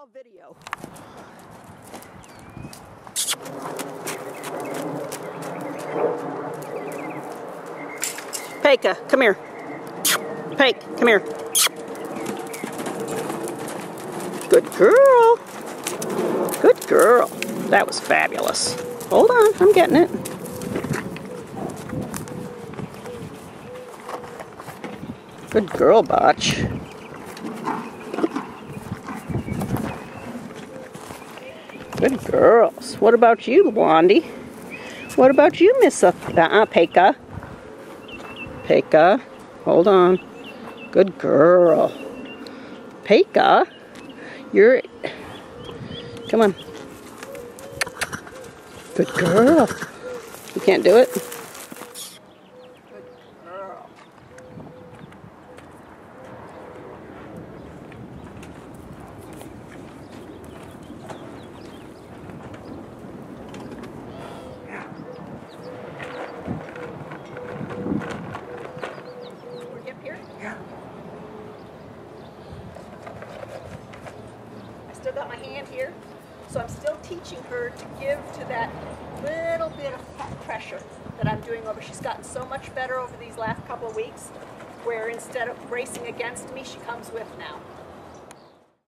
all video. Peka, come here. Peke, come here. Good girl. Good girl. That was fabulous. Hold on, I'm getting it. Good girl, Botch. Good girls. What about you, Blondie? What about you, Miss Peka? Peka, hold on. Good girl. Peka, you're... Come on. Good girl. You can't do it? Good girl. Yeah. I still got my hand here, so I'm still teaching her to give to that little bit of pressure that I'm doing over. She's gotten so much better over these last couple of weeks, where instead of racing against me, she comes with now.